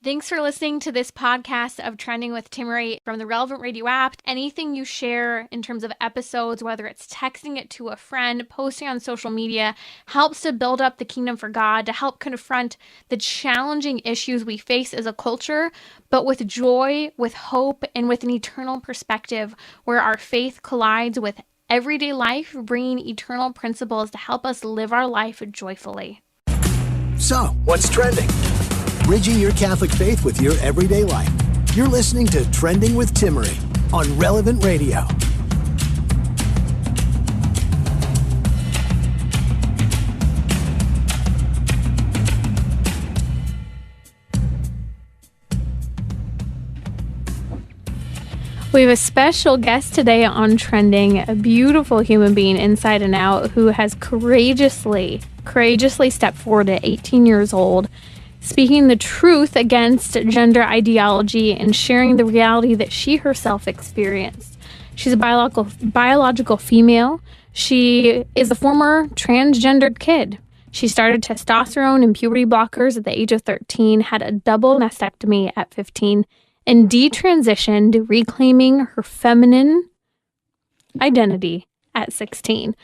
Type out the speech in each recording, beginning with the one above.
Thanks for listening to this podcast of Trending with Timmery from the Relevant Radio app. Anything you share in terms of episodes, whether it's texting it to a friend, posting on social media, helps to build up the kingdom for God, to help confront the challenging issues we face as a culture, but with joy, with hope, and with an eternal perspective where our faith collides with everyday life, bringing eternal principles to help us live our life joyfully. So, what's trending? Bridging your Catholic faith with your everyday life. You're listening to Trending with Timmery on Relevant Radio. We have a special guest today on Trending, a beautiful human being inside and out who has courageously stepped forward at 18 years old, speaking the truth against gender ideology and sharing the reality that she herself experienced. She's a biological female. She is a former transgendered kid. She started testosterone and puberty blockers at the age of 13, had a double mastectomy at 15, and detransitioned, reclaiming her feminine identity at 16.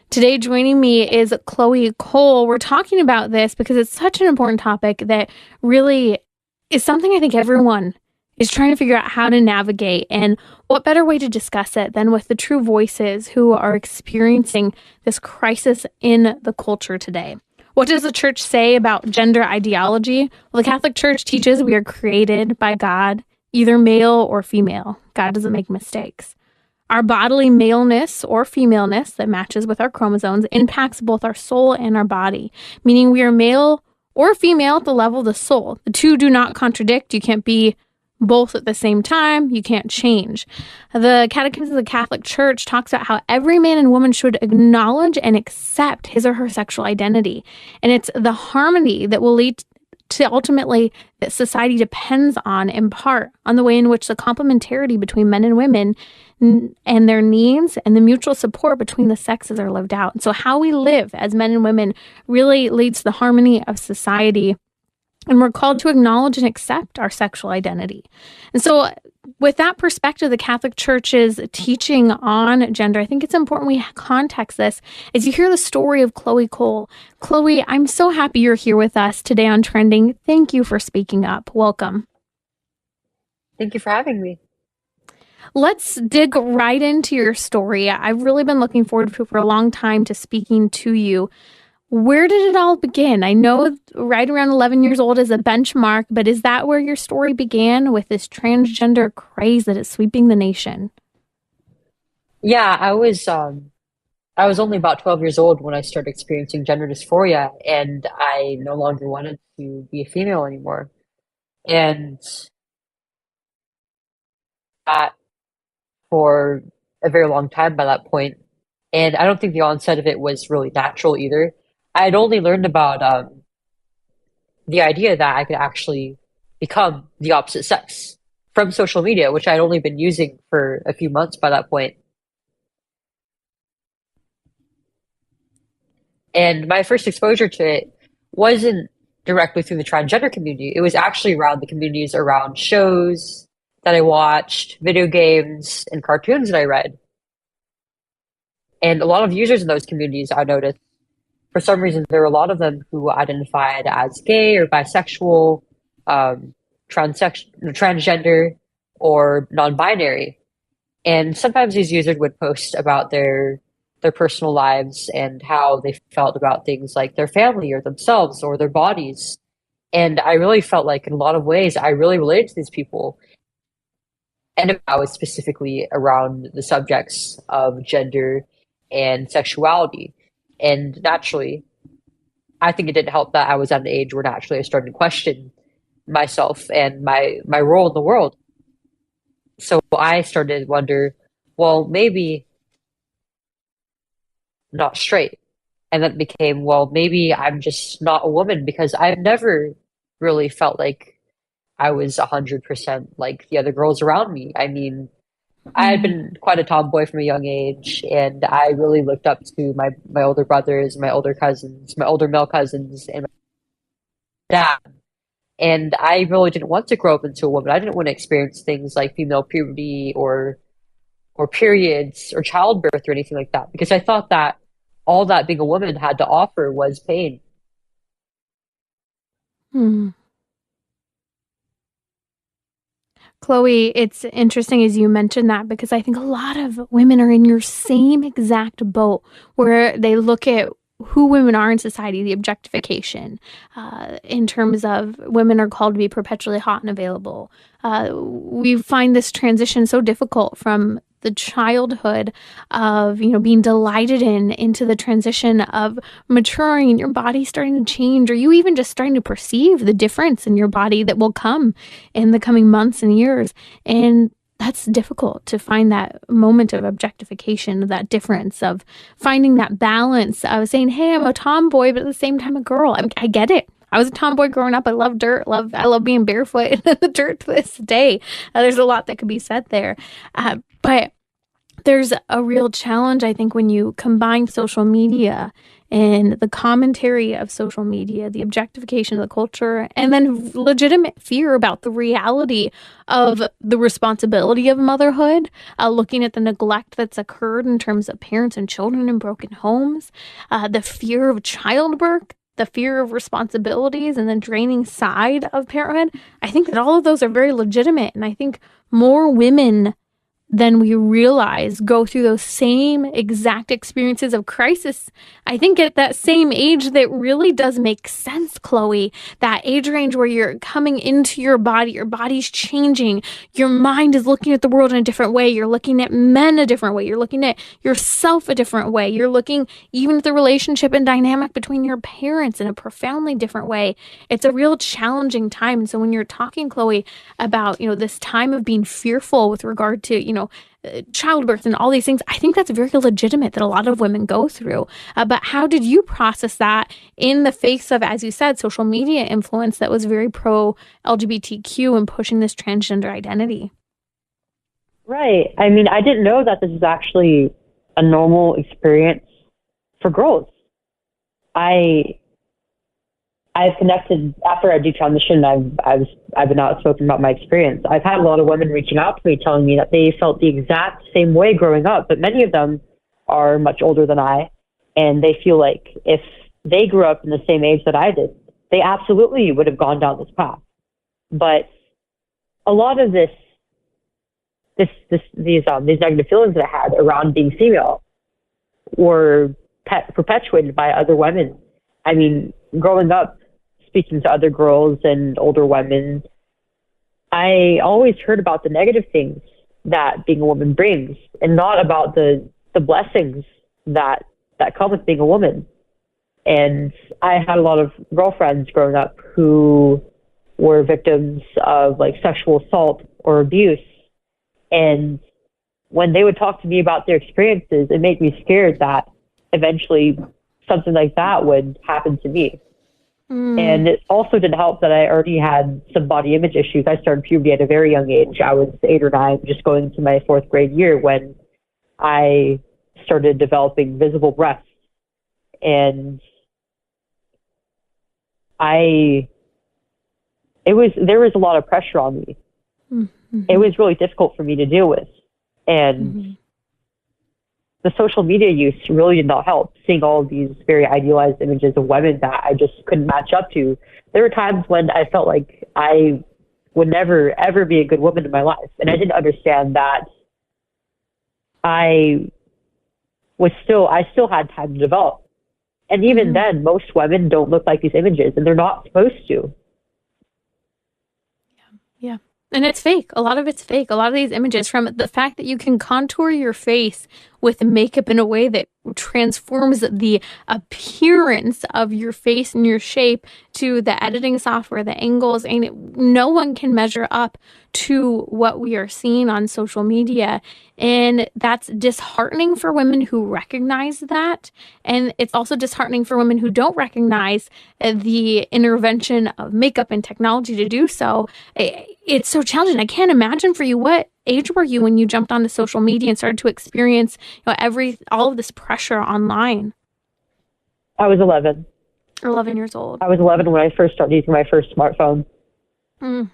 Today, joining me is Chloe Cole. We're talking about this because it's such an important topic that really is something I think everyone is trying to figure out how to navigate. And what better way to discuss it than with the true voices who are experiencing this crisis in the culture today. What does the church say about gender ideology? Well, the Catholic Church teaches we are created by God, either male or female. God doesn't make mistakes. Our bodily maleness or femaleness that matches with our chromosomes impacts both our soul and our body, meaning we are male or female at the level of the soul. The two do not contradict. You can't be both at the same time. You can't change. The Catechism of the Catholic Church talks about how every man and woman should acknowledge and accept his or her sexual identity. And it's the harmony that will lead to ultimately that society depends on, in part, on the way in which the complementarity between men and women and their needs and the mutual support between the sexes are lived out. And so how we live as men and women really leads to the harmony of society. And we're called to acknowledge and accept our sexual identity. And so with that perspective, the Catholic Church's teaching on gender, I think it's important we context this as you hear the story of Chloe Cole. Chloe, I'm so happy you're here with us today on Trending. Thank you for speaking up. Welcome. Thank you for having me. Let's dig right into your story. I've really been looking forward for a long time to speaking to you. Where did it all begin? I know right around 11 years old is a benchmark, but is that where your story began with this transgender craze that is sweeping the nation? Yeah, I was only about 12 years old when I started experiencing gender dysphoria, and I no longer wanted to be a female anymore. And that for a very long time by that point. And I don't think the onset of it was really natural either. I had only learned about the idea that I could actually become the opposite sex from social media, which I'd only been using for a few months by that point. And my first exposure to it wasn't directly through the transgender community. It was actually around the communities around shows that I watched, video games, and cartoons that I read. And a lot of users in those communities, I noticed, for some reason, there were a lot of them who identified as gay or bisexual, transgender, or non-binary. And sometimes these users would post about their personal lives and how they felt about things like their family or themselves or their bodies. And I really felt like in a lot of ways, I really related to these people. And I was specifically around the subjects of gender and sexuality. And naturally, I think it didn't help that I was at an age where naturally I started to question myself and my role in the world. So I started to wonder, well, maybe not straight. And that became, well, maybe I'm just not a woman because I've never really felt like I was 100% like the other girls around me. I mean, I had been quite a tomboy from a young age, and I really looked up to my older brothers, my older cousins, my older male cousins, and my dad. And I really didn't want to grow up into a woman. I didn't want to experience things like female puberty or periods or childbirth or anything like that, because I thought that all that being a woman had to offer was pain. Hmm. Chloe, it's interesting as you mentioned that because I think a lot of women are in your same exact boat where they look at who women are in society, the objectification, in terms of women are called to be perpetually hot and available. We find this transition so difficult from the childhood of being delighted into the transition of maturing and your body starting to change, or you even just starting to perceive the difference in your body that will come in the coming months and years. And that's difficult to find that moment of objectification, that difference of finding that balance of saying, hey, I'm a tomboy, but at the same time a girl. I get it. I was a tomboy growing up. I love dirt. I love being barefoot in the dirt to this day. There's a lot that could be said there. But there's a real challenge, I think, when you combine social media and the commentary of social media, the objectification of the culture, and then legitimate fear about the reality of the responsibility of motherhood, looking at the neglect that's occurred in terms of parents and children in broken homes, the fear of childbirth, the fear of responsibilities, and the draining side of parenthood. I think that all of those are very legitimate. And I think more women than we realize go through those same exact experiences of crisis. I think at that same age that really does make sense, Chloe, that age range where you're coming into your body's changing, your mind is looking at the world in a different way, you're looking at men a different way, you're looking at yourself a different way, you're looking even at the relationship and dynamic between your parents in a profoundly different way. It's a real challenging time. And so when you're talking, Chloe, about this time of being fearful with regard to childbirth and all these things, I think that's very legitimate that a lot of women go through. But how did you process that in the face of, as you said, social media influence that was very pro LGBTQ and pushing this transgender identity? Right. I mean, I didn't know that this is actually a normal experience for girls. I I've connected after I detransitioned. I've been outspoken about my experience. I've had a lot of women reaching out to me, telling me that they felt the exact same way growing up, but many of them are much older than I, and they feel like if they grew up in the same age that I did, they absolutely would have gone down this path. But a lot of these negative feelings that I had around being female were perpetuated by other women. I mean, growing up, speaking to other girls and older women, I always heard about the negative things that being a woman brings, and not about the blessings that come with being a woman. And I had a lot of girlfriends growing up who were victims of like sexual assault or abuse. And when they would talk to me about their experiences, it made me scared that eventually something like that would happen to me. And it also didn't help that I already had some body image issues. I started puberty at a very young age. I was 8 or 9, just going into my 4th grade year, when I started developing visible breasts. And there was a lot of pressure on me. Mm-hmm. It was really difficult for me to deal with. And the social media use really did not help, seeing all of these very idealized images of women that I just couldn't match up to. There were times when I felt like I would never, ever be a good woman in my life. And I didn't understand that I still had time to develop. And even then, most women don't look like these images, and they're not supposed to. Yeah. And it's fake. A lot of it's fake. A lot of these images, from the fact that you can contour your face with makeup in a way that transforms the appearance of your face and your shape, to the editing software, the angles, and no one can measure up to what we are seeing on social media. And that's disheartening for women who recognize that. And it's also disheartening for women who don't recognize the intervention of makeup and technology to do so. It's so challenging. I can't imagine for you, what age were you when you jumped onto social media and started to experience all of this pressure online? I was 11. 11 years old. I was 11 when I first started using my first smartphone. Mm.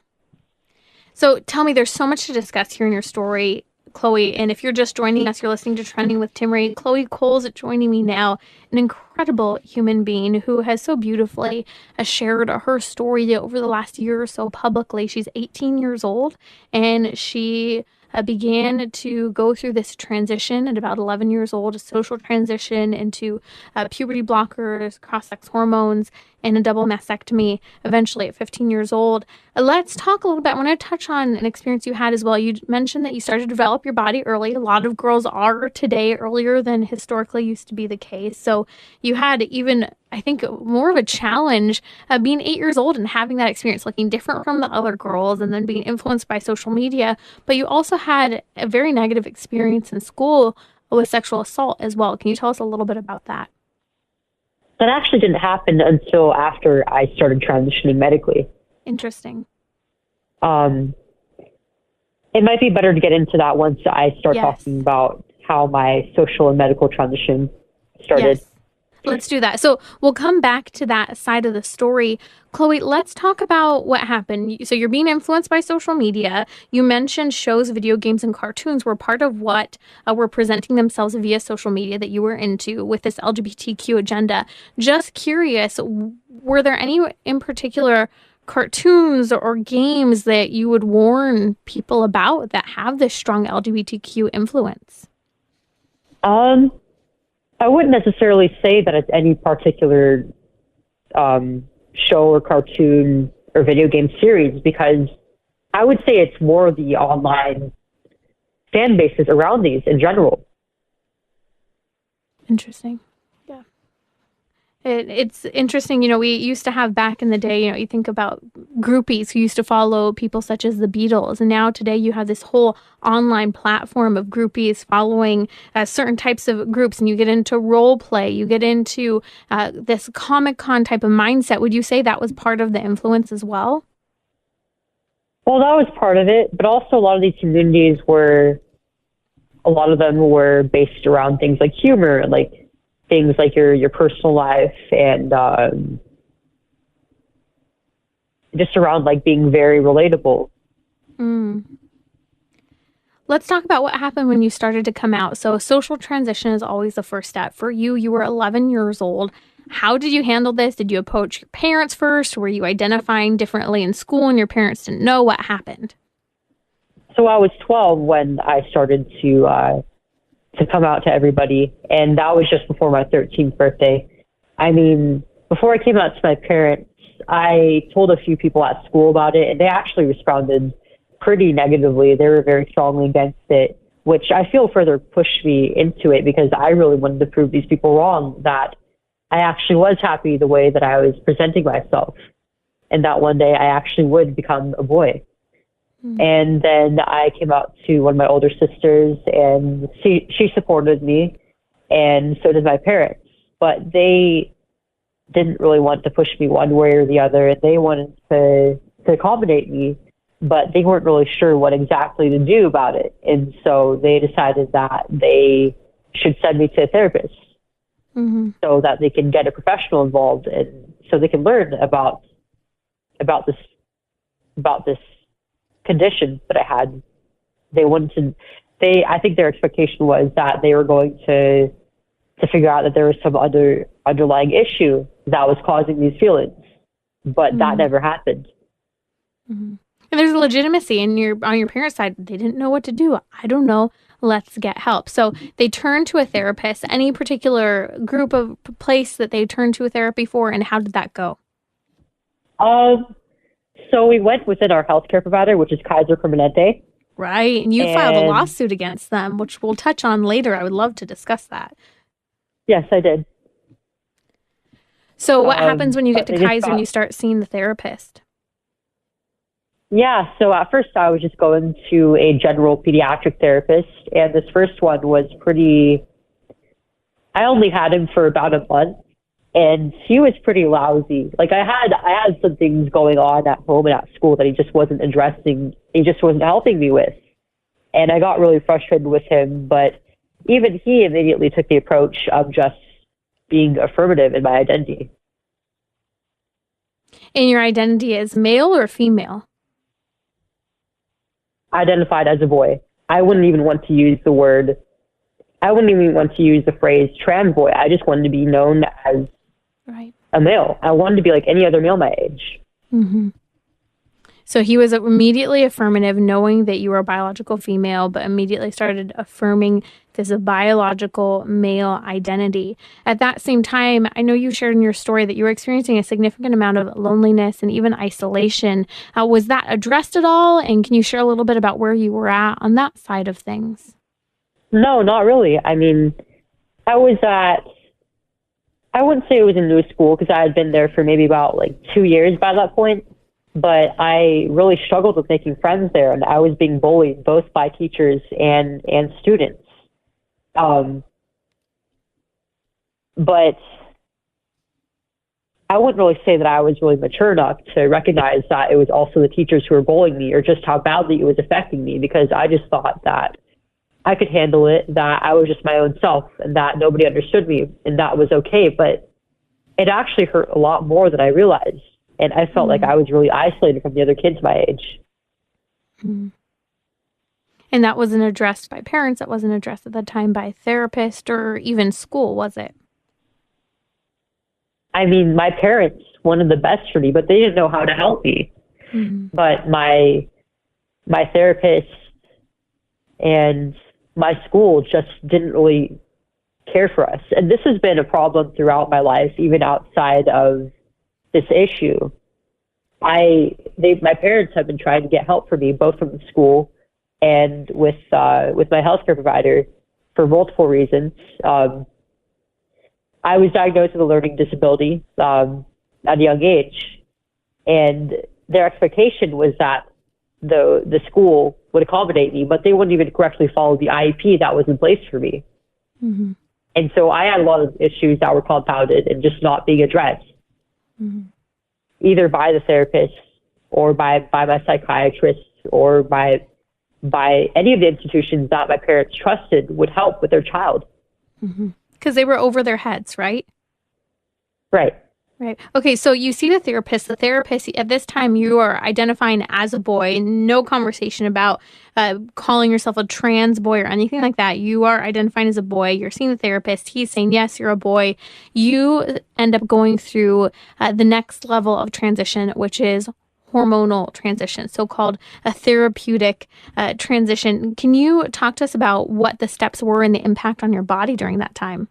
So tell me, there's so much to discuss here in your story, Chloe. And if you're just joining us, you're listening to Trending with Timmery. Chloe Cole's joining me now, an incredible human being who has so beautifully shared her story over the last year or so publicly. She's 18 years old, and she began to go through this transition at about 11 years old, a social transition into puberty blockers, cross-sex hormones, and a double mastectomy eventually at 15 years old. Let's talk a little bit. I want to touch on an experience you had as well. You mentioned that you started to develop your body early. A lot of girls are today earlier than historically used to be the case. So you had even, I think, more of a challenge being 8 years old and having that experience, looking different from the other girls and then being influenced by social media. But you also had a very negative experience in school with sexual assault as well. Can you tell us a little bit about that? That actually didn't happen until after I started transitioning medically. Interesting. It might be better to get into that once I start Yes. talking about how my social and medical transition started. Yes. Let's do that. So we'll come back to that side of the story. Chloe, let's talk about what happened. So you're being influenced by social media. You mentioned shows, video games, and cartoons were part of what were presenting themselves via social media that you were into with this LGBTQ agenda. Just curious, were there any in particular cartoons or games that you would warn people about that have this strong LGBTQ influence? I wouldn't necessarily say that it's any particular show or cartoon or video game series, because I would say it's more the online fan bases around these in general. Interesting. Yeah. It's interesting, we used to have back in the day, you think about groupies who used to follow people such as the Beatles. And now today you have this whole online platform of groupies following certain types of groups. And you get into role play, you get into this Comic-Con type of mindset. Would you say that was part of the influence as well? Well, that was part of it. But also a lot of these communities a lot of them were based around things like humor, like things like your personal life, and just around like being very relatable. Mm. Let's talk about what happened when you started to come out. So social transition is always the first step. For you, you were 11 years old. How did you handle this? Did you approach your parents first? Were you identifying differently in school and your parents didn't know what happened? So I was 12 when I started to come out to everybody, and that was just before my 13th birthday. I mean, before I came out to my parents, I told a few people at school about it, and they actually responded pretty negatively. They were very strongly against it, which I feel further pushed me into it, because I really wanted to prove these people wrong, that I actually was happy the way that I was presenting myself, and that one day I actually would become a boy. And then I came out to one of my older sisters, and she supported me, and so did my parents. But they didn't really want to push me one way or the other. They wanted to accommodate me, but they weren't really sure what exactly to do about it. And so they decided that they should send me to a therapist, so that they can get a professional involved, and so they can learn about this condition that I had. I think their expectation was that they were going to figure out that there was some underlying issue that was causing these feelings, but that never happened. And there's a legitimacy on your parents' side. They didn't know what to do. I don't know. Let's get help. So they turned to a therapist. Any particular group of place that they turned to a therapy for, and how did that go? So we went within our healthcare provider, which is Kaiser Permanente. Right. And you filed a lawsuit against them, which we'll touch on later. I would love to discuss that. Yes, I did. So what happens when you get to Kaiser and you start seeing the therapist? Yeah, so at first I was just going to a general pediatric therapist, and this first one was I only had him for about a month, and he was pretty lousy. Like I had some things going on at home and at school that he just wasn't addressing. He just wasn't helping me with. And I got really frustrated with him, but even he immediately took the approach of just being affirmative in my identity. And your identity is male or female? identified as a boy. I wouldn't even want to use the phrase trans boy. I just wanted to be known as Right. a male. I wanted to be like any other male my age. Mm-hmm. So he was immediately affirmative, knowing that you were a biological female, but immediately started affirming this biological male identity. At that same time, I know you shared in your story that you were experiencing a significant amount of loneliness and even isolation. Was that addressed at all? And can you share a little bit about where you were at on that side of things? No, not really. I mean, I wouldn't say it was a new school because I had been there for maybe about like 2 years by that point. But I really struggled with making friends there, and I was being bullied both by teachers and students. But I wouldn't really say that I was really mature enough to recognize that it was also the teachers who were bullying me or just how badly it was affecting me, because I just thought that I could handle it, that I was just my own self, and that nobody understood me, and that was okay. But it actually hurt a lot more than I realized. And I felt like I was really isolated from the other kids my age. Mm. And that wasn't addressed by parents. That wasn't addressed at the time by a therapist or even school, was it? I mean, my parents wanted the best for me, but they didn't know how to help me. Mm-hmm. But my therapist and my school just didn't really care for us. And this has been a problem throughout my life, even outside of this issue. My parents have been trying to get help for me, both from the school and with my healthcare provider, for multiple reasons. I was diagnosed with a learning disability at a young age, and their expectation was that the school would accommodate me, but they wouldn't even correctly follow the IEP that was in place for me. Mm-hmm. And so I had a lot of issues that were compounded and just not being addressed. Mm-hmm. Either by the therapist or by my psychiatrist or by any of the institutions that my parents trusted would help with their child. Because they were over their heads, right? Right. Right. Okay, so you see the therapist. The therapist, at this time, you are identifying as a boy. No conversation about calling yourself a trans boy or anything like that. You are identifying as a boy. You're seeing the therapist. He's saying, yes, you're a boy. You end up going through the next level of transition, which is hormonal transition, so-called a therapeutic transition. Can you talk to us about what the steps were and the impact on your body during that time?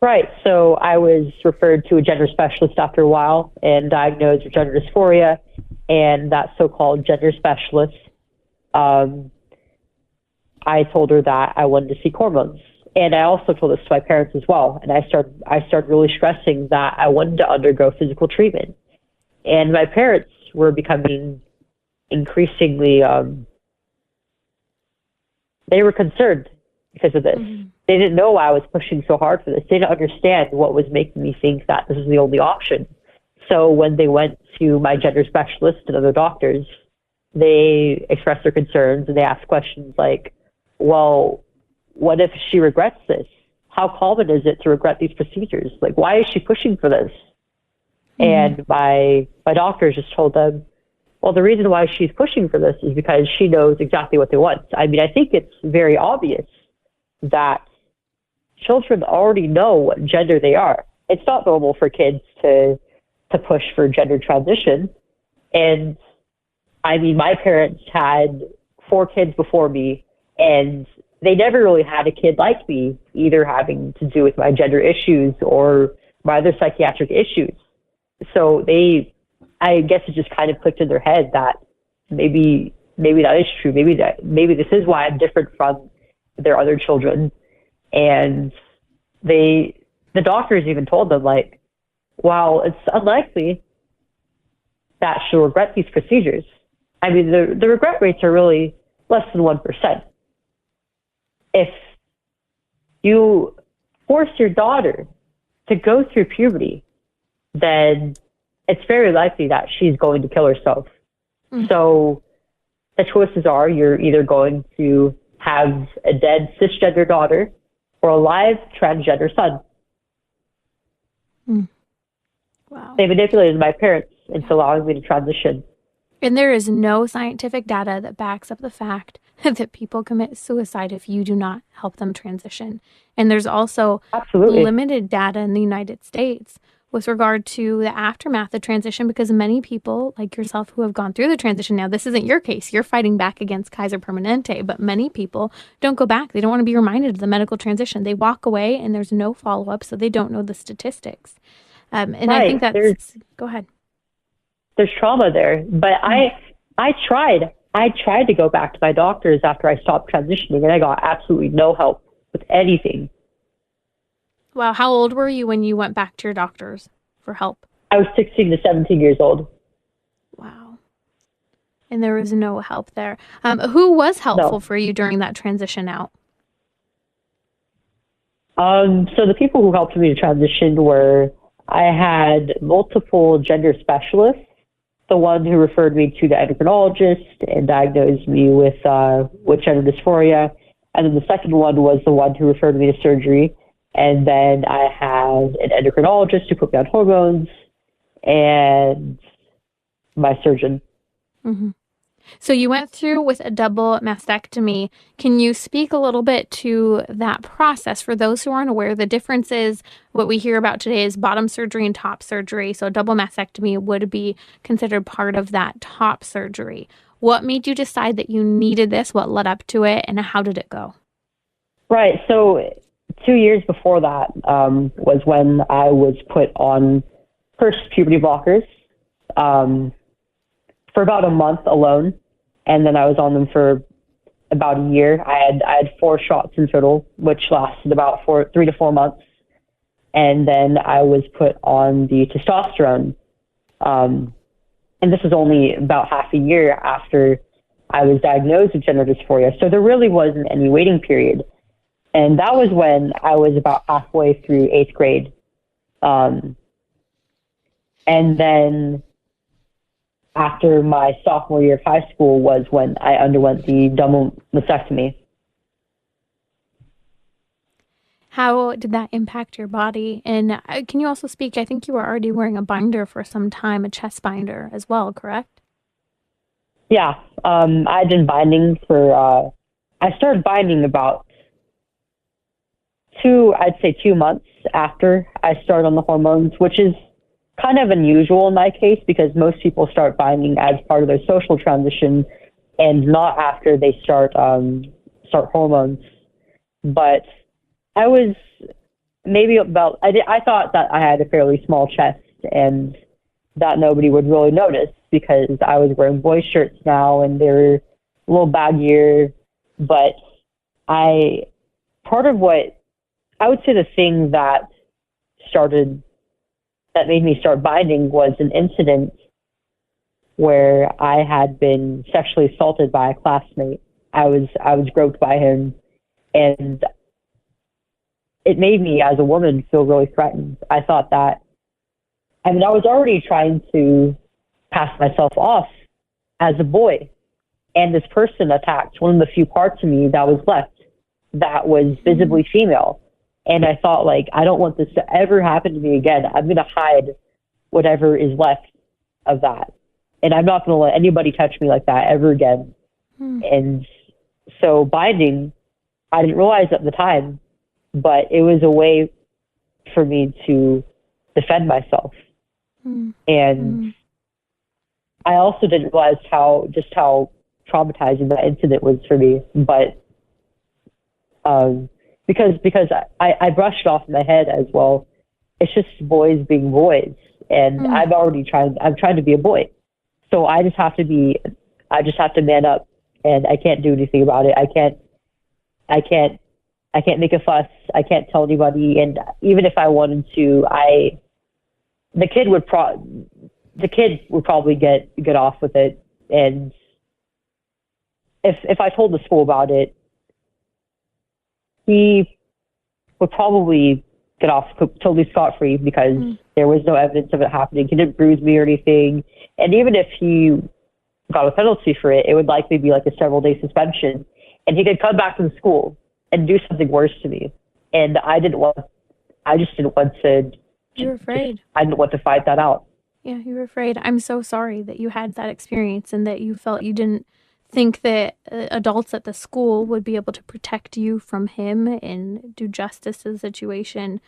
Right. So I was referred to a gender specialist after a while and diagnosed with gender dysphoria, and that so-called gender specialist, I told her that I wanted to seek hormones. And I also told this to my parents as well. And I started really stressing that I wanted to undergo physical treatment. And my parents were becoming increasingly, they were concerned because of this. Mm-hmm. They didn't know why I was pushing so hard for this. They didn't understand what was making me think that this was the only option. So when they went to my gender specialist and other doctors, they expressed their concerns and they asked questions like, well, what if she regrets this? How common is it to regret these procedures? Like, why is she pushing for this? Mm-hmm. And my doctors just told them, well, the reason why she's pushing for this is because she knows exactly what they want. I mean, I think it's very obvious that children already know what gender they are. It's not normal for kids to push for gender transition. And I mean, my parents had 4 kids before me, and they never really had a kid like me, either having to do with my gender issues or my other psychiatric issues. So I guess it just kind of clicked in their head that maybe that is true. Maybe this is why I'm different from their other children. And the doctors even told them, like, well, it's unlikely that she'll regret these procedures. I mean, the regret rates are really less than 1%. If you force your daughter to go through puberty, then it's very likely that she's going to kill herself. Mm-hmm. So the choices are, you're either going to have a dead cisgender daughter or a live transgender son. Mm. Wow. They manipulated my parents into allowing me to transition. And there is no scientific data that backs up the fact that people commit suicide if you do not help them transition. And there's also Absolutely. limited data in the United States with regard to the aftermath of transition, because many people like yourself who have gone through the transition, now this isn't your case, you're fighting back against Kaiser Permanente, but many people don't go back. They don't want to be reminded of the medical transition. They walk away and there's no follow-up, so they don't know the statistics. And right. I think that's, go ahead. There's trauma there, but I tried to go back to my doctors after I stopped transitioning, and I got absolutely no help with anything. Wow. How old were you when you went back to your doctors for help? I was 16 to 17 years old. Wow. And there was no help there. Who was helpful for you during that transition out? So the people who helped me to transition were, I had multiple gender specialists. The one who referred me to the endocrinologist and diagnosed me with gender dysphoria. And then the second one was the one who referred me to surgery. And then I had an endocrinologist who put me on hormones and my surgeon. Mm-hmm. So you went through with a double mastectomy. Can you speak a little bit to that process for those who aren't aware? The difference is what we hear about today is bottom surgery and top surgery. So a double mastectomy would be considered part of that top surgery. What made you decide that you needed this? What led up to it? And how did it go? Right. So 2 years before that was when I was put on first puberty blockers for about a month alone, and then I was on them for about a year. I had 4 shots in total, which lasted about 3 to 4 months, and then I was put on the testosterone. And this was only about half a year after I was diagnosed with gender dysphoria, so there really wasn't any waiting period. And that was when I was about halfway through 8th grade. And then after my sophomore year of high school was when I underwent the double mastectomy. How did that impact your body? And can you also speak, I think you were already wearing a binder for some time, a chest binder as well, correct? Yeah, I'd been binding for, I started binding about 2 months after I started on the hormones, which is kind of unusual in my case because most people start binding as part of their social transition and not after they start hormones. But I was maybe about, I thought that I had a fairly small chest and that nobody would really notice because I was wearing boy shirts now and they're a little baggier. But part of what I would say the thing that made me start binding was an incident where I had been sexually assaulted by a classmate. I was groped by him, and it made me, as a woman, feel really threatened. I thought that, I was already trying to pass myself off as a boy, and this person attacked one of the few parts of me that was left that was visibly female. And I thought, I don't want this to ever happen to me again. I'm going to hide whatever is left of that. And I'm not going to let anybody touch me like that ever again. And so binding, I didn't realize at the time, but it was a way for me to defend myself. And I also didn't realize how traumatizing that incident was for me. But because I brushed off in my head as well. It's just boys being boys, and I'm trying to be a boy, so I just have to man up, and I can't do anything about it. I can't make a fuss. I can't tell anybody, and even if I wanted to, the kid would probably get off with it, and if I told the school about it, he would probably get off totally scot-free because there was no evidence of it happening. He didn't bruise me or anything. And even if he got a penalty for it, it would likely be a several-day suspension. And he could come back to the school and do something worse to me. And I just didn't want to. You're afraid. I didn't want to fight that out. Yeah, you were afraid. I'm so sorry that you had that experience and that you felt you didn't think that adults at the school would be able to protect you from him and do justice to the situation.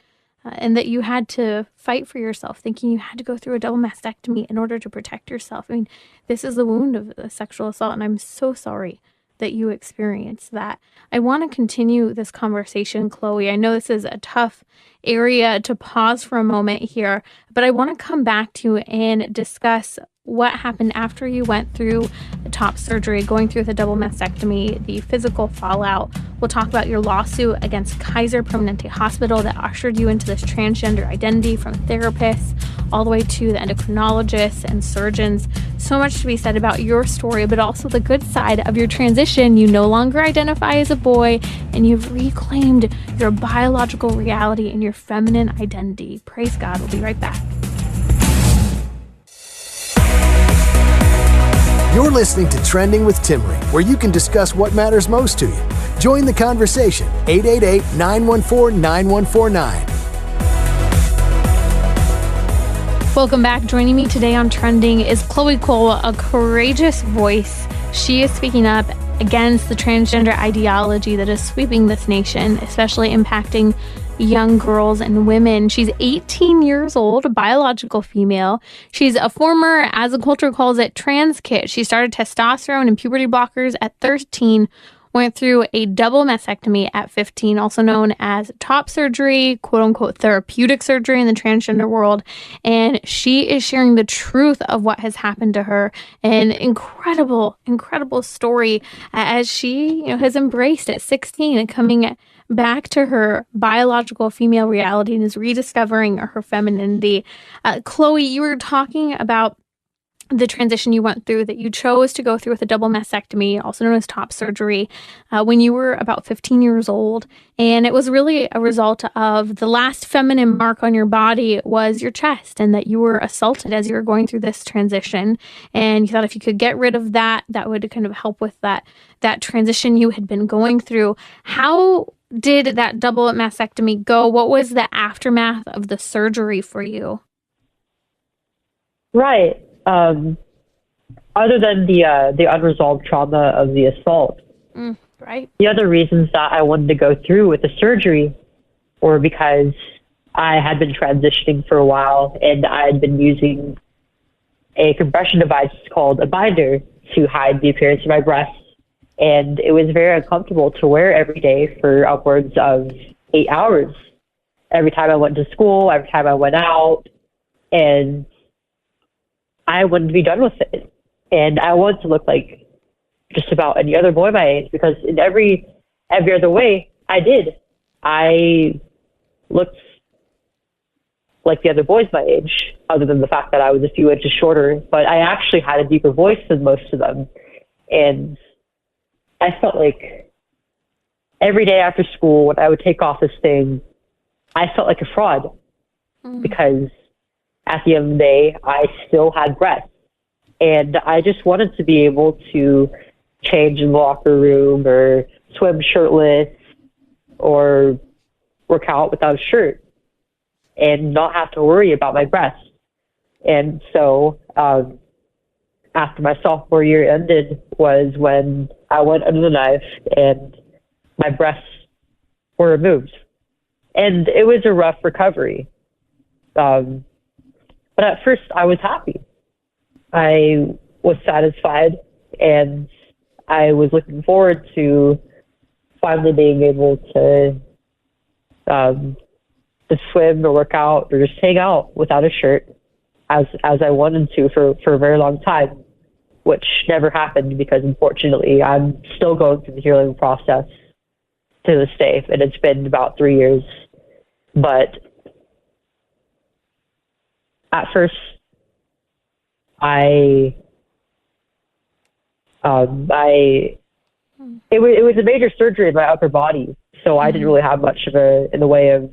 And that you had to fight for yourself, thinking you had to go through a double mastectomy in order to protect yourself. I mean, this is the wound of a sexual assault, and I'm so sorry that you experienced that. I want to continue this conversation, Chloe. I know this is a tough area to pause for a moment here, but I want to come back to and discuss what happened after you went through the top surgery, going through the double mastectomy, the physical fallout. We'll talk about your lawsuit against Kaiser Permanente Hospital that ushered you into this transgender identity, from therapists all the way to the endocrinologists and surgeons. So much to be said about your story, but also the good side of your transition. You no longer identify as a boy, and you've reclaimed your biological reality and your feminine identity. Praise God. We'll be right back. You're listening to Trending with Timmery, where you can discuss what matters most to you. Join the conversation, 888-914-9149. Welcome back. Joining me today on Trending is Chloe Cole, a courageous voice. She is speaking up against the transgender ideology that is sweeping this nation, especially impacting young girls and women. She's 18 years old, a biological female. She's a former, as the culture calls it, trans kid. She started testosterone and puberty blockers at 13, went through a double mastectomy at 15, also known as top surgery, quote unquote therapeutic surgery in the transgender world. And she is sharing the truth of what has happened to her. An incredible, incredible story as she has embraced at 16 and coming back to her biological female reality and is rediscovering her femininity. Chloe, you were talking about the transition you went through, that you chose to go through with a double mastectomy, also known as top surgery, when you were about 15 years old. And it was really a result of the last feminine mark on your body was your chest, and that you were assaulted as you were going through this transition. And you thought if you could get rid of that, that would kind of help with that transition you had been going through. How did that double mastectomy go? What was the aftermath of the surgery for you? Right. Other than the unresolved trauma of the assault, right. The other reasons that I wanted to go through with the surgery were because I had been transitioning for a while, and I had been using a compression device called a binder to hide the appearance of my breasts. And it was very uncomfortable to wear every day for upwards of 8 hours. Every time I went to school, every time I went out, and I wanted to be done with it. And I wanted to look like just about any other boy my age, because in every other way, I did. I looked like the other boys my age, other than the fact that I was a few inches shorter, but I actually had a deeper voice than most of them. And I felt like every day after school, when I would take off this thing, I felt like a fraud, because at the end of the day, I still had breasts. And I just wanted to be able to change in the locker room, or swim shirtless, or work out without a shirt, and not have to worry about my breasts. And so after my sophomore year ended was when I went under the knife and my breasts were removed. And it was a rough recovery. But at first I was happy. I was satisfied, and I was looking forward to finally being able to swim or work out or just hang out without a shirt as I wanted to for a very long time, which never happened because, unfortunately, I'm still going through the healing process to this day, and it's been about 3 years. But at first, it was a major surgery in my upper body, so I didn't really have much in the way of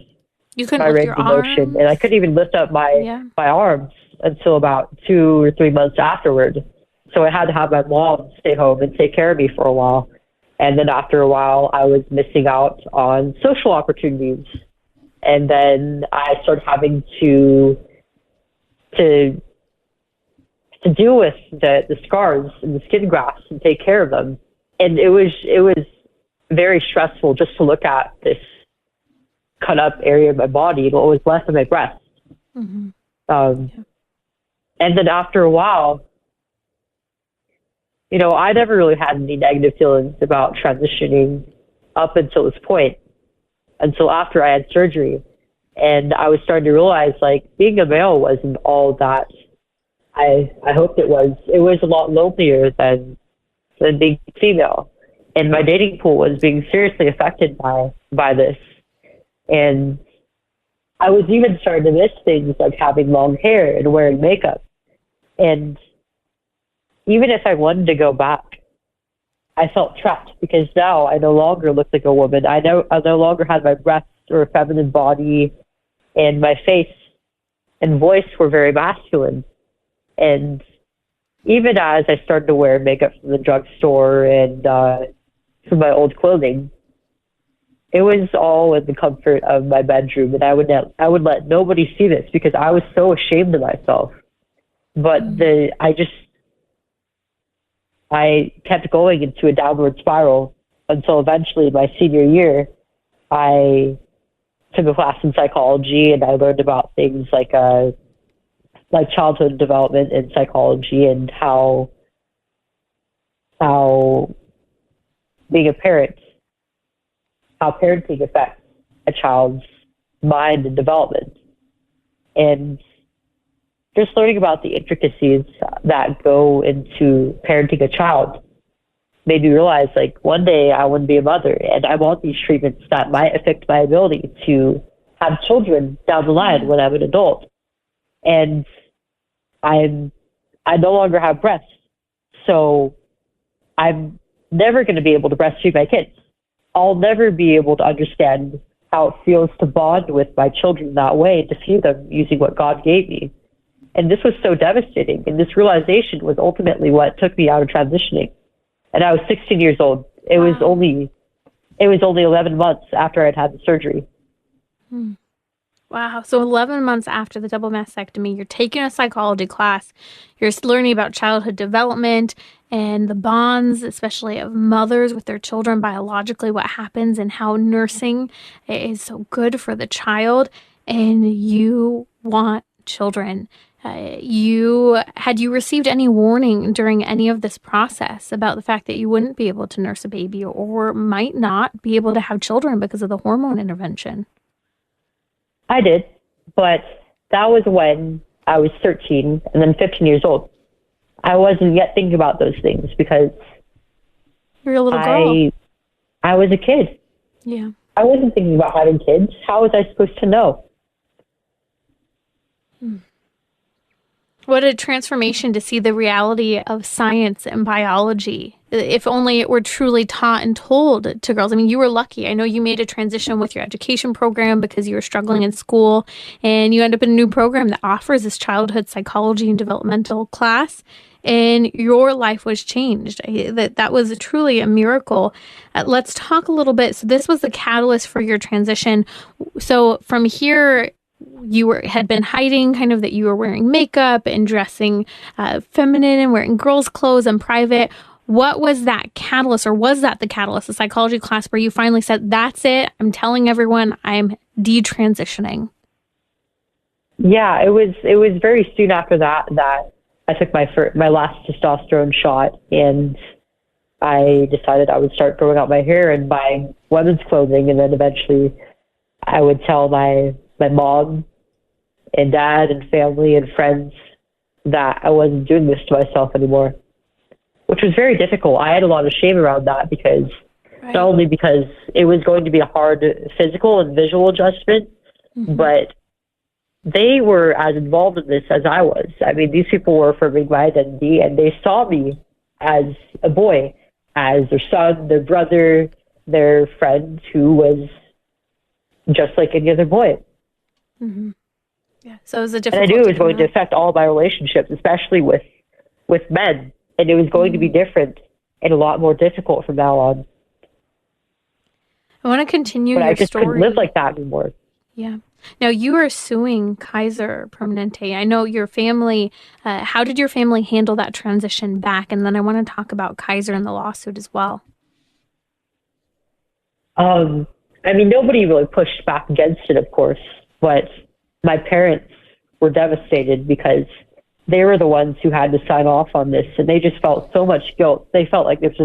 my range of motion, and I couldn't even lift up my arms until about 2 or 3 months afterward. So I had to have my mom stay home and take care of me for a while. And then after a while, I was missing out on social opportunities. And then I started having to to deal with the scars and the skin grafts and take care of them. And it was very stressful just to look at this cut up area of my body and what was left of my breast. Mm-hmm. And then after a while, I never really had any negative feelings about transitioning up until this point, until after I had surgery. And I was starting to realize, like, being a male wasn't all that I hoped it was. It was a lot lonelier than being female. And my dating pool was being seriously affected by this. And I was even starting to miss things like having long hair and wearing makeup. And even if I wanted to go back, I felt trapped because now I no longer looked like a woman. I no longer had my breasts or a feminine body, and my face and voice were very masculine. And even as I started to wear makeup from the drugstore and from my old clothing, it was all in the comfort of my bedroom, and I would let nobody see this because I was so ashamed of myself. But I kept going into a downward spiral until eventually my senior year, I took a class in psychology, and I learned about things like childhood development in psychology and how being a parent, how parenting affects a child's mind and development. And just learning about the intricacies that go into parenting a child made me realize, like, one day I want to be a mother, and I want these treatments that might affect my ability to have children down the line when I'm an adult. And I no longer have breasts, so I'm never going to be able to breastfeed my kids. I'll never be able to understand how it feels to bond with my children that way, to feed them using what God gave me. And this was so devastating. And this realization was ultimately what took me out of transitioning. And I was 16 years old. It was only 11 months after I'd had the surgery. Wow. So 11 months after the double mastectomy, you're taking a psychology class. You're learning about childhood development and the bonds, especially of mothers with their children biologically, what happens and how nursing is so good for the child. And you want children. Had you received any warning during any of this process about the fact that you wouldn't be able to nurse a baby or might not be able to have children because of the hormone intervention? I did, but that was when I was 13 and then 15 years old. I wasn't yet thinking about those things because you're a little girl. I was a kid. Yeah. I wasn't thinking about having kids. How was I supposed to know? What a transformation to see the reality of science and biology. If only it were truly taught and told to girls. I mean, you were lucky. I know you made a transition with your education program because you were struggling in school, and you end up in a new program that offers this childhood psychology and developmental class, and your life was changed. That was truly a miracle. Let's talk a little bit. So this was the catalyst for your transition. So from here, you had been hiding kind of that you were wearing makeup and dressing feminine and wearing girls' clothes in private. What was that catalyst, or was that the catalyst, the psychology class where you finally said, that's it, I'm telling everyone I'm detransitioning? Yeah, it was very soon after that I took my last testosterone shot, and I decided I would start growing out my hair and buying women's clothing, and then eventually I would tell my mom and dad and family and friends that I wasn't doing this to myself anymore, which was very difficult. I had a lot of shame around that because not only because it was going to be a hard physical and visual adjustment, but they were as involved in this as I was. I mean, these people were affirming my identity, and they saw me as a boy, as their son, their brother, their friend who was just like any other boy. Yeah, so it was a difficult. And I knew it was going to affect all my relationships, especially with men, and it was going to be different and a lot more difficult from now on. I want to continue but your I just story. couldn't live like that anymore. Yeah. Now, you are suing Kaiser Permanente. I know your family, how did your family handle that transition back? And then I want to talk about Kaiser and the lawsuit as well. I mean, nobody really pushed back against it, of course, but my parents were devastated because they were the ones who had to sign off on this, and they just felt so much guilt. They felt like this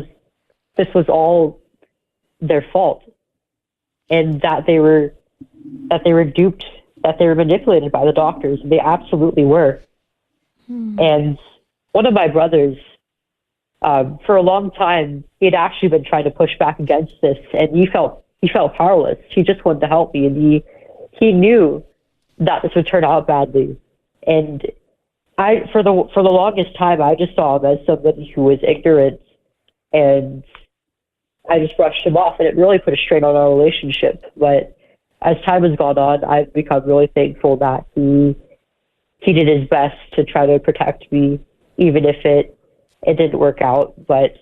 was all their fault, and that they were duped, that they were manipulated by the doctors. They absolutely were. And one of my brothers, for a long time, he had actually been trying to push back against this, and he felt powerless. He just wanted to help me, and he knew that this would turn out badly. And for the longest time, I just saw him as somebody who was ignorant, and I just brushed him off, and it really put a strain on our relationship. But as time has gone on, I've become really thankful that he did his best to try to protect me, even if it didn't work out. But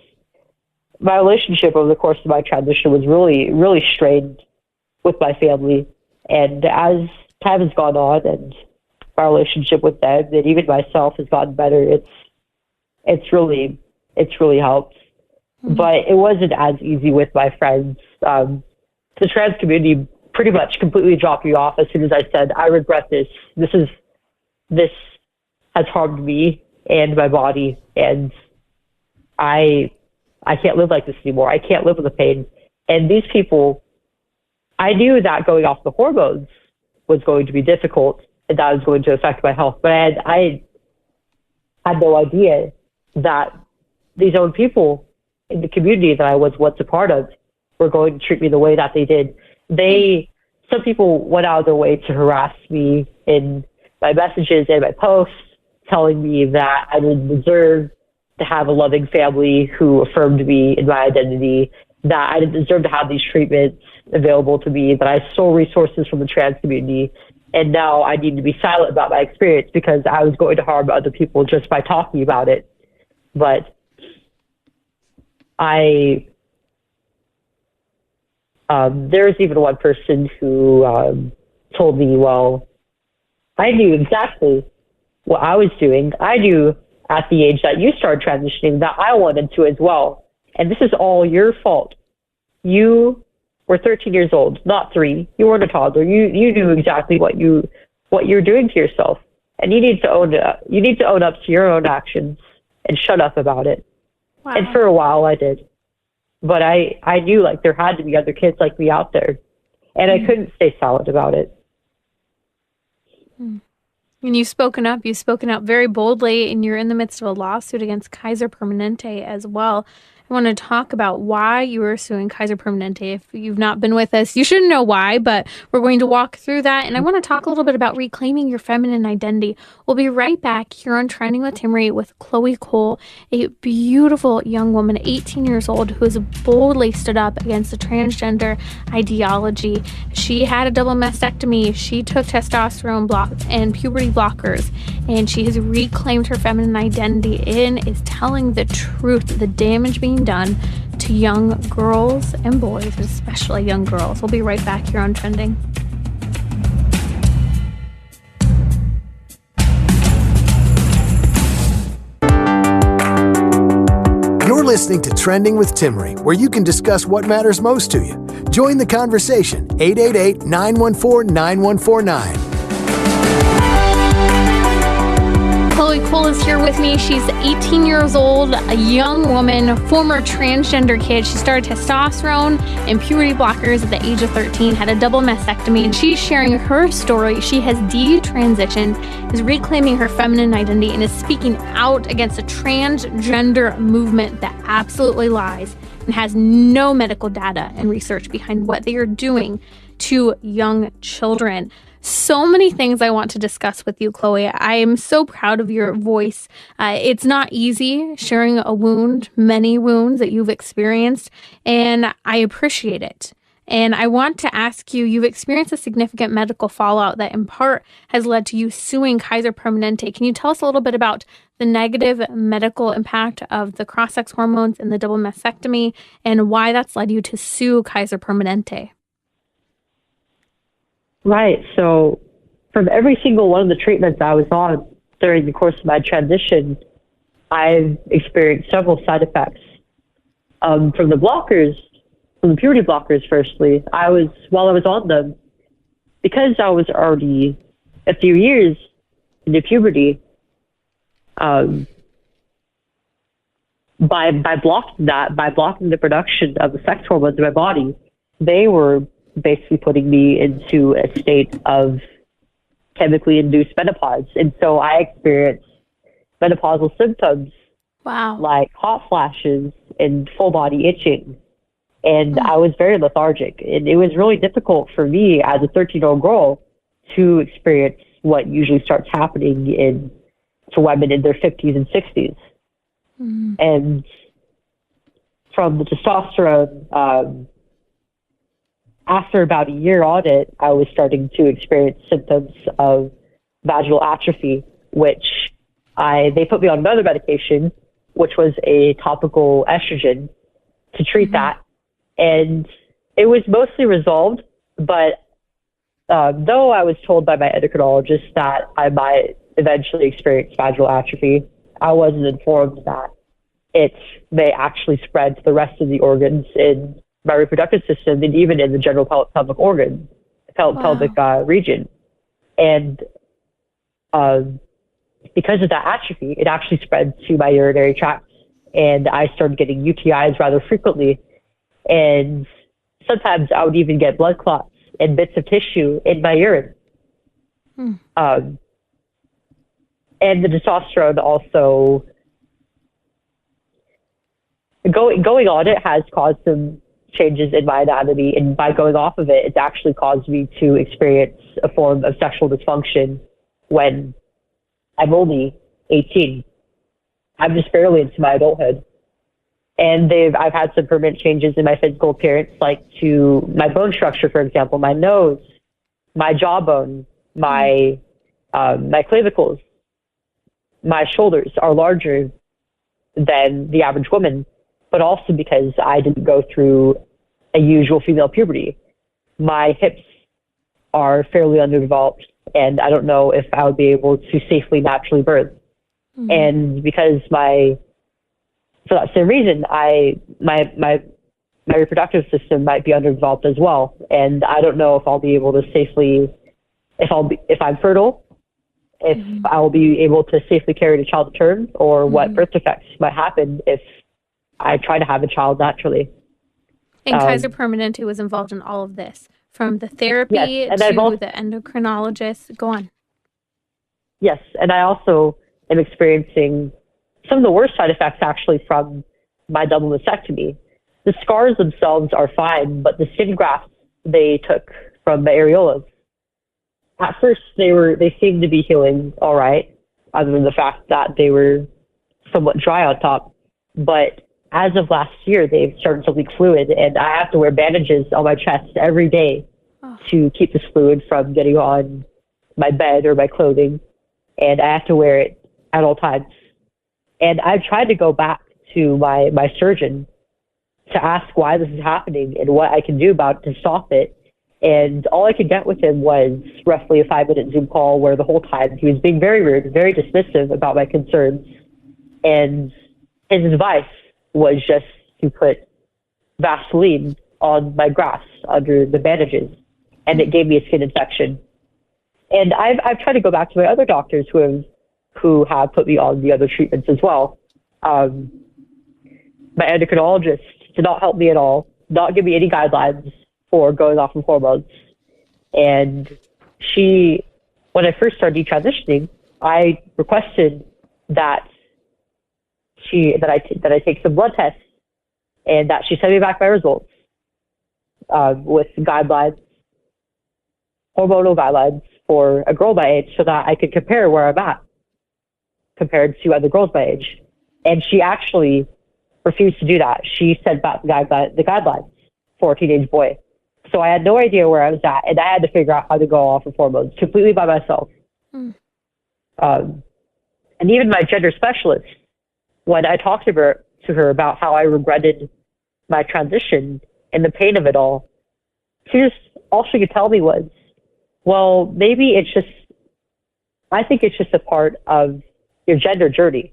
my relationship over the course of my transition was really, really strained with my family. And as time has gone on and my relationship with them and even myself has gotten better, it's really helped. But it wasn't as easy with my friends. The trans community pretty much completely dropped me off as soon as I said, I regret this. This has harmed me and my body, and I can't live like this anymore. I can't live with the pain. And these people, I knew that going off the hormones was going to be difficult and that was going to affect my health. But I had no idea that these own people in the community that I was once a part of were going to treat me the way that they did. Some people went out of their way to harass me in my messages and my posts, telling me that I didn't deserve to have a loving family who affirmed me in my identity, that I didn't deserve to have these treatments available to me, that I stole resources from the trans community, and now I need to be silent about my experience because I was going to harm other people just by talking about it. But there was even one person who told me, well, I knew exactly what I was doing. I knew at the age that you started transitioning that I wanted to as well. And this is all your fault. You were 13 years old, not 3. You weren't a toddler. You knew exactly what you're doing to yourself. And you need to own up to your own actions and shut up about it. Wow. And for a while I did. But I knew like there had to be other kids like me out there. And I couldn't stay silent about it. And you've spoken up very boldly, and you're in the midst of a lawsuit against Kaiser Permanente as well. I want to talk about why you are suing Kaiser Permanente. If you've not been with us, you should know why, but we're going to walk through that. And I want to talk a little bit about reclaiming your feminine identity. We'll be right back here on Trending with Timmery with Chloe Cole, a beautiful young woman, 18 years old, who has boldly stood up against the transgender ideology. She had a double mastectomy. She took testosterone blocks and puberty blockers, and she has reclaimed her feminine identity and is telling the truth, the damage being done to young girls and boys, especially young girls. We'll be right back here on Trending. You're listening to Trending with Timmery, where you can discuss what matters most to you. Join the conversation, 888-914-9149. Chloe Cole is here with me. She's 18 years old, a young woman, former transgender kid. She started testosterone and puberty blockers at the age of 13, had a double mastectomy, and she's sharing her story. She has detransitioned, is reclaiming her feminine identity, and is speaking out against a transgender movement that absolutely lies and has no medical data and research behind what they are doing to young children. So many things I want to discuss with you, Chloe. I am so proud of your voice. It's not easy sharing a wound, many wounds that you've experienced, and I appreciate it. And I want to ask you, you've experienced a significant medical fallout that in part has led to you suing Kaiser Permanente. Can you tell us a little bit about the negative medical impact of the cross-sex hormones and the double mastectomy and why that's led you to sue Kaiser Permanente? Right. So from every single one of the treatments I was on during the course of my transition, I've experienced several side effects. From the blockers, from the puberty blockers, firstly, while I was on them, because I was already a few years into puberty, um, by blocking the production of the sex hormones in my body, they were basically putting me into a state of chemically induced menopause. And so I experienced menopausal symptoms Wow. like hot flashes and full body itching. And I was very lethargic. And it was really difficult for me as a 13-year-old girl to experience what usually starts happening to women in their 50s and 60s. And from the testosterone, after about a year on it, I was starting to experience symptoms of vaginal atrophy, which they put me on another medication, which was a topical estrogen to treat that. And it was mostly resolved, but though I was told by my endocrinologist that I might eventually experience vaginal atrophy, I wasn't informed that it may actually spread to the rest of the organs in my reproductive system and even in the general pelvic organ, pelvic region. And because of that atrophy, it actually spread to my urinary tract, and I started getting UTIs rather frequently. And sometimes I would even get blood clots and bits of tissue in my urine. And the testosterone also, going on it has caused some changes in my anatomy, and by going off of it, it's actually caused me to experience a form of sexual dysfunction when I'm only 18. I'm just barely into my adulthood. And I've had some permanent changes in my physical appearance, like to my bone structure, for example, my nose, my jawbone, my clavicles, my shoulders are larger than the average woman, but also because I didn't go through a usual female puberty. My hips are fairly underdeveloped, and I don't know if I would be able to safely naturally birth. And because for that same reason, my reproductive system might be underdeveloped as well, and I don't know if I'll be able to safely, if I'm fertile, if I will be able to safely carry the child to term, or what birth defects might happen if I try to have a child naturally. And Kaiser Permanente was involved in all of this, from the therapy yes, to the endocrinologist. Go on. Yes, and I also am experiencing some of the worst side effects actually from my double mastectomy. The scars themselves are fine, but the skin grafts they took from the areolas, at first they seemed to be healing all right, other than the fact that they were somewhat dry on top. But as of last year, they've started to leak fluid, and I have to wear bandages on my chest every day to keep this fluid from getting on my bed or my clothing, and I have to wear it at all times. And I've tried to go back to my surgeon to ask why this is happening and what I can do about it to stop it. And all I could get with him was roughly a 5-minute Zoom call where the whole time he was being very rude, very dismissive about my concerns. And his advice was just to put Vaseline on my grafts under the bandages. And it gave me a skin infection. And I've tried to go back to my other doctors who have put me on the other treatments as well. My endocrinologist did not help me at all, not give me any guidelines for going off of hormones. And when I first started detransitioning, I requested that I take some blood tests, and that she sent me back my results with guidelines, hormonal guidelines for a girl my age, so that I could compare where I'm at compared to other girls my age. And she actually refused to do that. She sent back the guidelines for a teenage boy. So I had no idea where I was at, and I had to figure out how to go off of hormones completely by myself. And even my gender specialist, when I talked to her about how I regretted my transition and the pain of it all, all she could tell me was, Well, maybe it's just, I think it's just a part of your gender journey.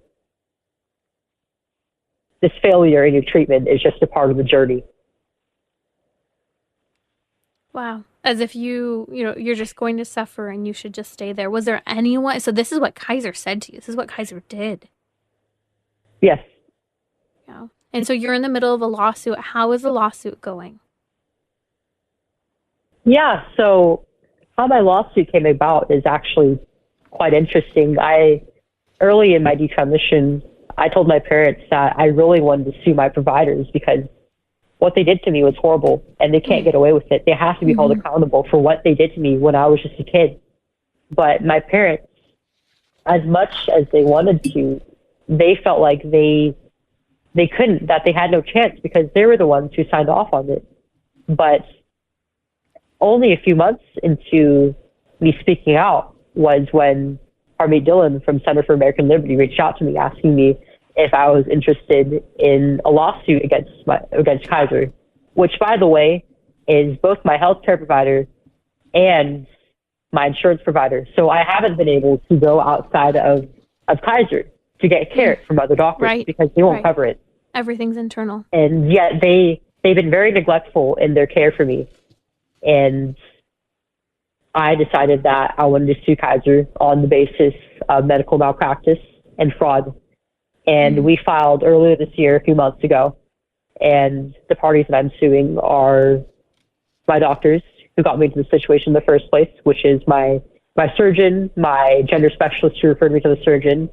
This failure in your treatment is just a part of the journey. Wow. As if you're just going to suffer and you should just stay there. Was there anyone? So this is what Kaiser said to you. This is what Kaiser did. Yes. Yeah. And so you're in the middle of a lawsuit. How is the lawsuit going? Yeah, so how my lawsuit came about is actually quite interesting. Early in my detransition, I told my parents that I really wanted to sue my providers because what they did to me was horrible and they can't get away with it. They have to be held accountable for what they did to me when I was just a kid. But my parents, as much as they wanted to, they felt like they couldn't, that they had no chance because they were the ones who signed off on it. But only a few months into me speaking out was when Harvey Dillon from Center for American Liberty reached out to me asking me if I was interested in a lawsuit against Kaiser, which, by the way, is both my healthcare provider and my insurance provider. So I haven't been able to go outside of Kaiser to get care from other doctors because they won't cover it. Everything's internal. And yet they've been very neglectful in their care for me. And I decided that I wanted to sue Kaiser on the basis of medical malpractice and fraud. And we filed earlier this year, a few months ago. And the parties that I'm suing are my doctors who got me into the situation in the first place, which is my surgeon, my gender specialist who referred me to the surgeon,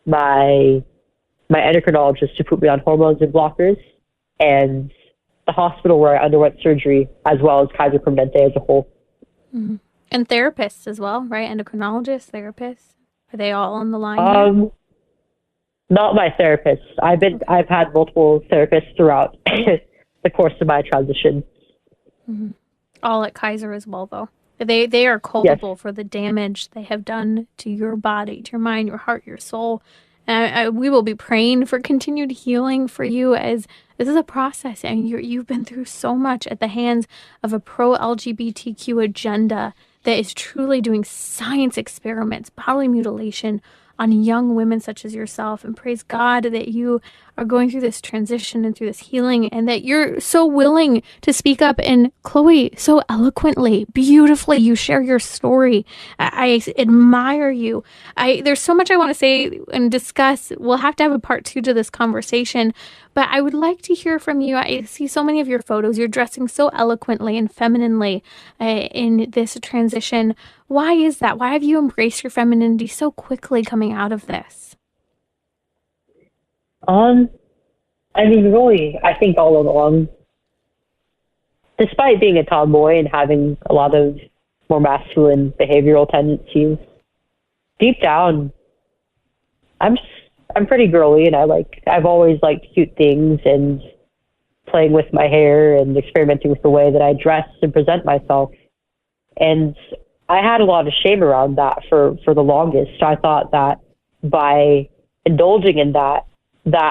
my endocrinologist who put me on hormones and blockers, and the hospital where I underwent surgery, as well as Kaiser Permanente as a whole. Mm-hmm. And therapists as well, right? Endocrinologists, therapists. Are they all on the line? Not my therapist. I've had multiple therapists throughout the course of my transition. Mm-hmm. All at Kaiser as well, though. They are culpable for the damage they have done to your body, to your mind, your heart, your soul. And we will be praying for continued healing for you, as this is a process, and you've been through so much at the hands of a pro-LGBTQ agenda that is truly doing science experiments, bodily mutilation on young women such as yourself. And praise God that you are going through this transition and through this healing, and that you're so willing to speak up. And Chloe, so eloquently, beautifully, you share your story. I admire you. There's so much I want to say and discuss. We'll have to have a part 2 to this conversation, but I would like to hear from you. I see so many of your photos. You're dressing so eloquently and femininely in this transition. Why is that? Why have you embraced your femininity so quickly coming out of this? I mean, really, I think all along, despite being a tomboy and having a lot of more masculine behavioral tendencies, deep down, I'm pretty girly, and I've always liked cute things and playing with my hair and experimenting with the way that I dress and present myself. And I had a lot of shame around that for the longest. I thought that by indulging in that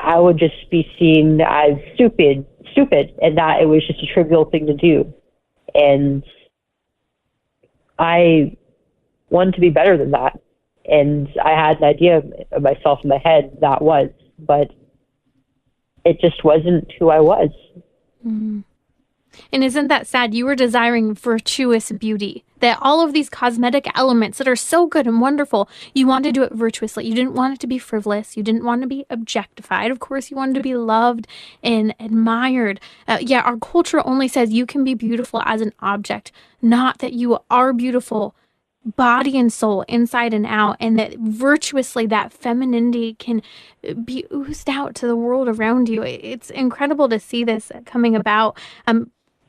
I would just be seen as stupid, and that it was just a trivial thing to do. And I wanted to be better than that. And I had an idea of myself in my head that was, but it just wasn't who I was. Mm-hmm. And isn't that sad? You were desiring virtuous beauty, that all of these cosmetic elements that are so good and wonderful, you want to do it virtuously. You didn't want it to be frivolous. You didn't want to be objectified. Of course, you wanted to be loved and admired. Our culture only says you can be beautiful as an object, not that you are beautiful body and soul, inside and out, and that virtuously that femininity can be oozed out to the world around you. It's incredible to see this coming about.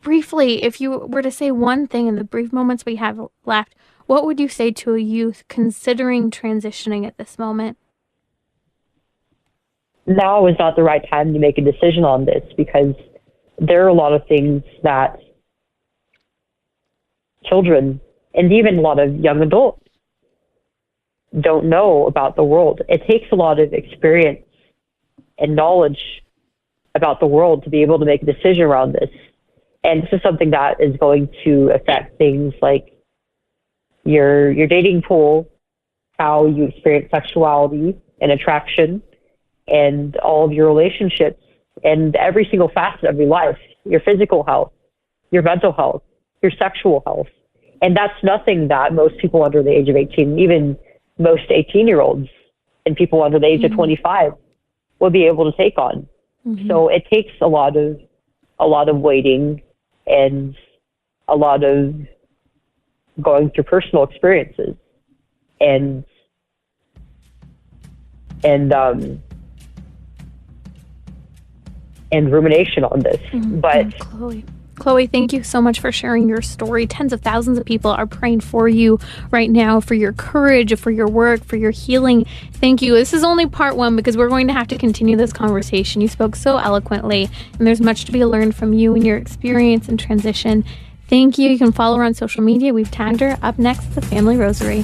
Briefly, if you were to say one thing in the brief moments we have left, what would you say to a youth considering transitioning at this moment? Now is not the right time to make a decision on this, because there are a lot of things that children and even a lot of young adults don't know about the world. It takes a lot of experience and knowledge about the world to be able to make a decision around this. And this is something that is going to affect things like your dating pool, how you experience sexuality and attraction, and all of your relationships, and every single facet of your life, your physical health, your mental health, your sexual health. And that's nothing that most people under the age of 18, even most 18-year-olds and people under the age of 25 will be able to take on. So it takes a lot of waiting and a lot of going through personal experiences and rumination on this. But Chloe, thank you so much for sharing your story. Tens of thousands of people are praying for you right now, for your courage, for your work, for your healing. Thank you. This is only part one because we're going to have to continue this conversation. You spoke so eloquently, and there's much to be learned from you and your experience and transition. Thank you. You can follow her on social media. We've tagged her. Up next, the Family Rosary.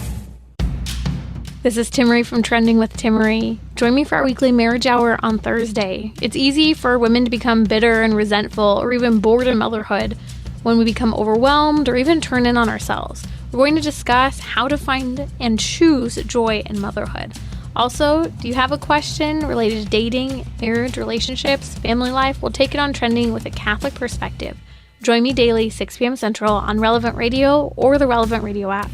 This is Timmery from Trending with Timmery. Join me for our weekly marriage hour on Thursday. It's easy for women to become bitter and resentful or even bored in motherhood when we become overwhelmed or even turn in on ourselves. We're going to discuss how to find and choose joy in motherhood. Also, do you have a question related to dating, marriage, relationships, family life? We'll take it on Trending with a Catholic perspective. Join me daily, 6 p.m. Central on Relevant Radio or the Relevant Radio app.